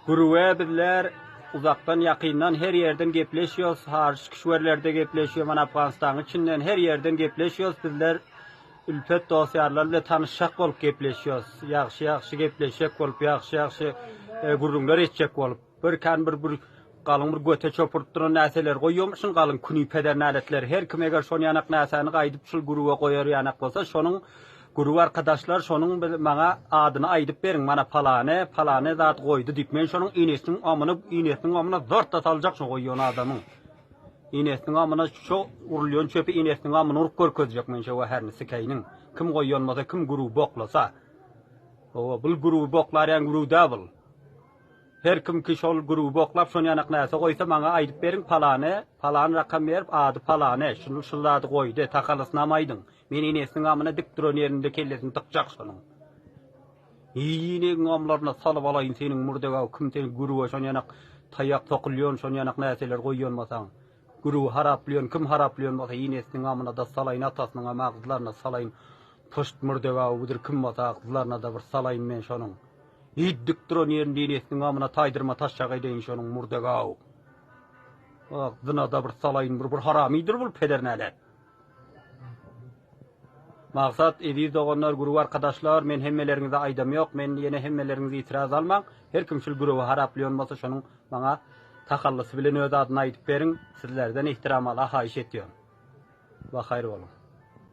Guruwe bizler uzaktan yakından her yerden gepleşiyoruz. Harç kişilerlerde gepleşiyor. Afganistan'ın içinden her yerden gepleşiyoruz. Bizler ülfet dosyarlarla tanışacak olup gepleşiyoruz. Yaxşı gepleşecek olup, yaxşı gurrunlar etcek olup. Bir kalın bir göte çopurtturan näseler koyuyormuşsun, kalın künü peder naletler. Her kim eger şonu yanak näseni qaydıp şul guruwa koyar yanak bolsa, şonun guru arkadaşlar şonun bana adını aydıp berin. Mana palane zat koydu dip. Men şonun inesinin amına zorta salacak şu koyuyor adamın. İnesinin amına şu urulyon çöpü inesinin amına urup görkezecek men şu herni sikayının. Kim koyuyor masa, kim guru boklasa. O bul guru boklar yan guru double. Her kim ki şol guru boklap şonu yanak näse koysa bana aydıp berin palane rakam verip adı palane şunu adı koydu takalısnamaydın. Men inesinin amına dik duran yerinde kellesini tıkacak şonun. İyinin amlarına salıp alayın senin murdaga kim senin guruwa şonu yanak tayak tokulyon şonu yanak näseler koyuyon masan. Guru haraplyon kim haraplyon masa inesinin amına da salayın atasının amağızlarına salayın. Pışt murdaga budur kim masa ağızlarına da bir salayın men şonun. İddik duran yerinde inesinin amına taydırma taşşak edeyin şonun murdaga. Ağzına da bir salayın bir haramidir bu pedernäler. Maksat ediz oğanlar guru arkadaşlar men hemmelerinize aydam yok. Men yine hemmelerinize itiraz almam. Her kim şul guruwu haraplyon bolsa şonun bana takallısı bilen öz adını aytıp berin. Sizlerden ihtiram ala hayiş etýän. Va hayır bolun.